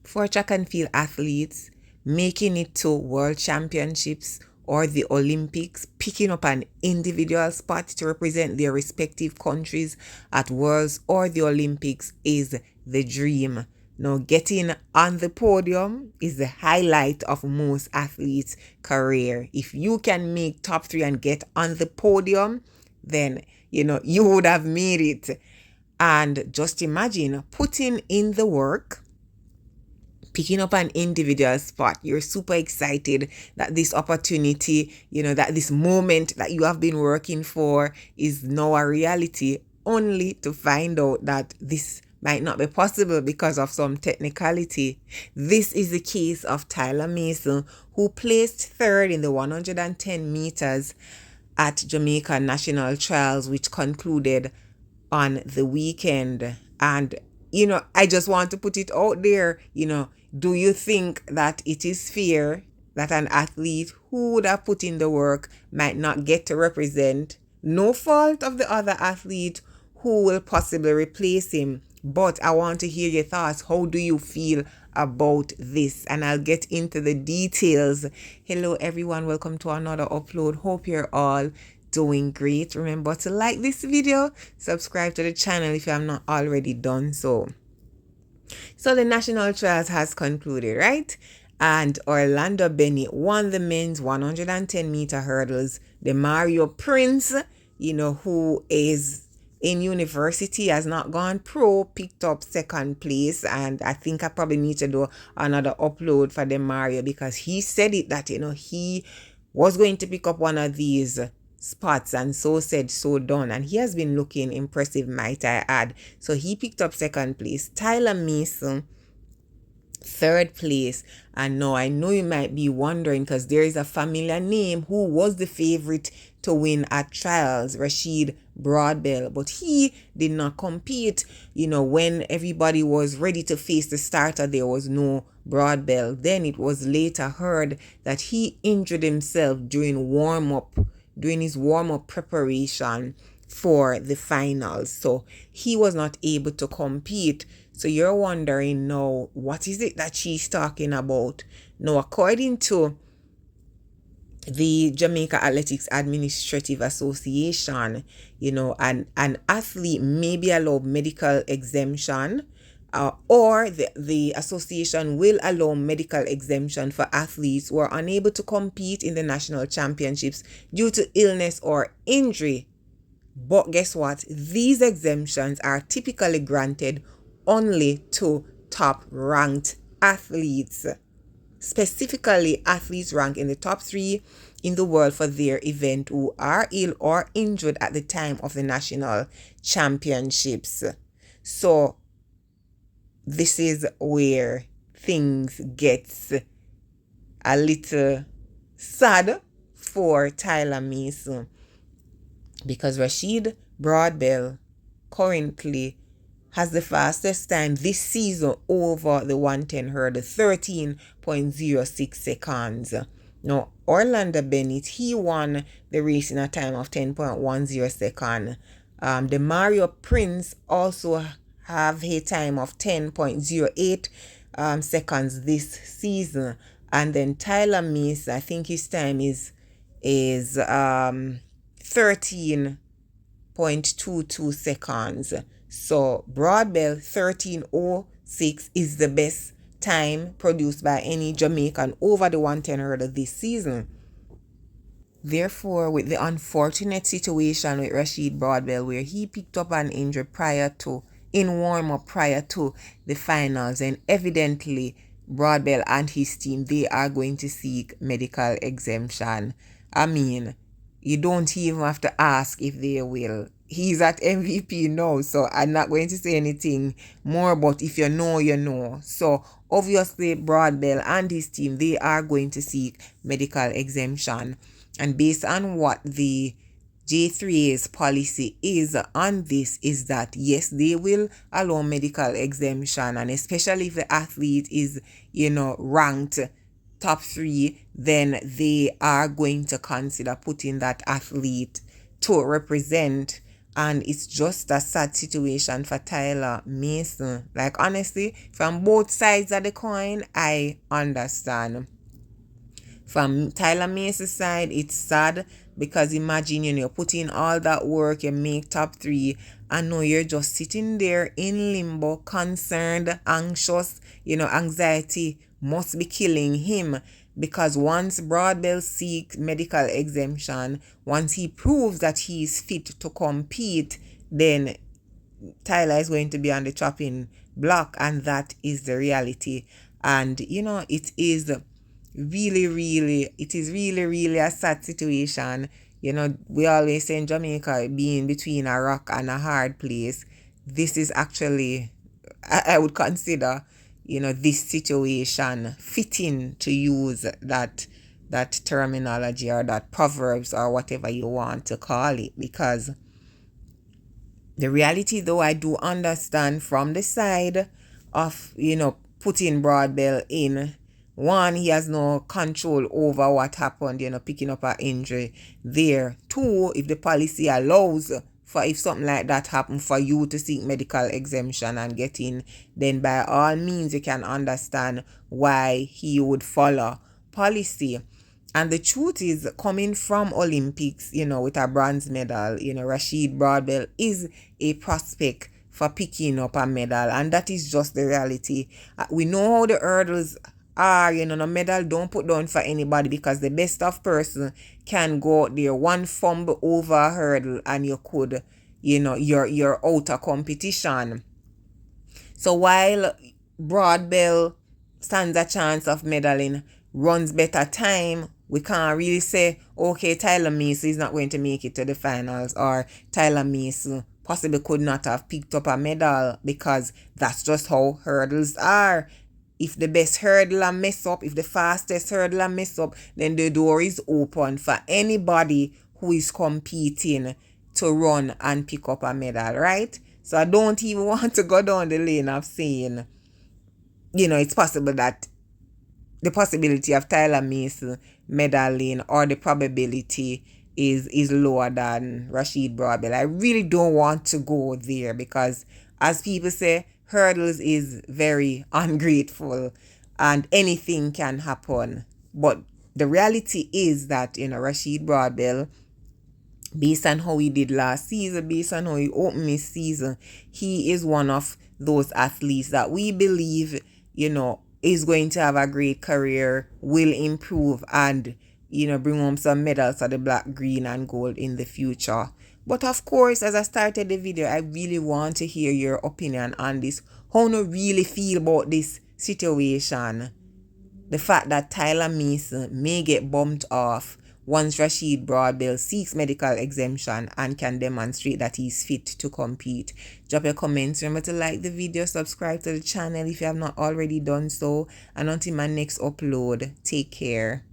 For track and field athletes, making it to World Championships or the Olympics, picking up an individual spot to represent their respective countries at Worlds or the Olympics is the dream. Now, getting on the podium is the highlight of most athletes' career. If you can make top 3 and get on the podium, then you would have made it. And just imagine putting in the work, picking up an individual spot. You're super excited that this opportunity, that this moment that you have been working for is now a reality, only to find out that this might not be possible because of some technicality. This is the case of Tyler Mason, who placed 3rd in the 110 meters at Jamaica National Trials, which concluded on the weekend. And I just want to put it out there, do you think that it is fair that an athlete who would have put in the work might not get to represent? No fault of the other athlete who will possibly replace him. But I want to hear your thoughts. How do you feel about this? And I'll get into the details. Hello everyone, welcome to another upload. Hope you're all doing great. Remember to like this video, subscribe to the channel if you have not already done so. So the national trials has concluded, right? And Orlando Bennett won the men's 110 meter hurdles. The Mario Prince, who is in university, has not gone pro, picked up 2nd place. And I think I probably need to do another upload for the Mario, because he said it that he was going to pick up one of these spots, and so said, so done. And he has been looking impressive, might I add. So he picked up 2nd place. Tyler Mason, 3rd place. And now I know you might be wondering, because there is a familiar name who was the favorite to win at trials, Rasheed Broadbell, but he did not compete. When everybody was ready to face the starter, there was no Broadbell. Then it was later heard that he injured himself during his warm-up preparation for the finals. So he was not able to compete. So you're wondering now, what is it that she's talking about? Now, according to the Jamaica Athletics Administrative Association, an athlete may be allowed medical exemption, or the association will allow medical exemption for athletes who are unable to compete in the national championships due to illness or injury. But guess what? These exemptions are typically granted only to top-ranked athletes. Specifically, athletes ranked in the top 3 in the world for their event who are ill or injured at the time of the national championships. So this is where things get a little sad for Tyler Mason, because Rasheed Broadbell currently has the fastest time this season over the 110 hurdle, 13.06 seconds. Now, Orlando Bennett, he won the race in a time of 10.10 seconds. The Mario Prince also have a time of 10.08 seconds this season. And then Tyler Mason, I think his time is 13.22 seconds. So Broadbell 13.06 is the best time produced by any Jamaican over the 110 hurdle this season. Therefore, with the unfortunate situation with Rasheed Broadbell, where he picked up an injury in warm-up prior to the finals, and evidently Broadbell and his team, they are going to seek medical exemption. I mean, you don't even have to ask if they will. He's at MVP now, so I'm not going to say anything more, but if you know, you know. So obviously Broadbell and his team, they are going to seek medical exemption. And based on what the J3A's policy is on this, is that yes, they will allow medical exemption, and especially if the athlete is, ranked top 3, then they are going to consider putting that athlete to represent And it's just a sad situation for Tyler Mason. Like, honestly, from both sides of the coin, I understand. From Tyler Mason's side, it's sad because imagine, you put in all that work, you make top 3, and now you're just sitting there in limbo, concerned, anxious, anxiety must be killing him, because once Broadbell seeks medical exemption, once he proves that he is fit to compete, then Tyler is going to be on the chopping block, and that is the reality. And it is really, really a sad situation. We always say in Jamaica, being between a rock and a hard place. This is actually, I would consider, this situation fitting to use that terminology, or that proverbs, or whatever you want to call it, because the reality, though, I do understand from the side of, putting Broadbell in. One, he has no control over what happened, picking up an injury there. Two, if the policy allows for, if something like that happen, for you to seek medical exemption and get in, then by all means you can understand why he would follow policy. And the truth is, coming from Olympics, with a bronze medal, Rasheed Broadbell is a prospect for picking up a medal. And that is just the reality. We know how the hurdles are, no medal don't put down for anybody, because the best of person can go out there, one fumble over a hurdle, and you could, you're out of competition. So while Broadbell stands a chance of medaling, runs better time, we can't really say, okay, Tyler Mason is not going to make it to the finals, or Tyler Mason possibly could not have picked up a medal, because that's just how hurdles are. If the best hurdler mess up, if the fastest hurdler mess up, then the door is open for anybody who is competing to run and pick up a medal, right? So I don't even want to go down the lane of saying, it's possible that the possibility of Tyler Mason medaling, or the probability is lower than Rasheed Broadbell. I really don't want to go there, because, as people say, hurdles is very ungrateful and anything can happen. But the reality is that, Rasheed Broadbell, based on how he did last season, based on how he opened his season, he is one of those athletes that we believe, is going to have a great career, will improve, and, bring home some medals for the black, green, and gold in the future. But of course, as I started the video, I really want to hear your opinion on this. How you really feel about this situation? The fact that Tyler Mason may get bumped off once Rasheed Broadbell seeks medical exemption and can demonstrate that he's fit to compete. Drop your comments. Remember to like the video, subscribe to the channel if you have not already done so. And until my next upload, take care.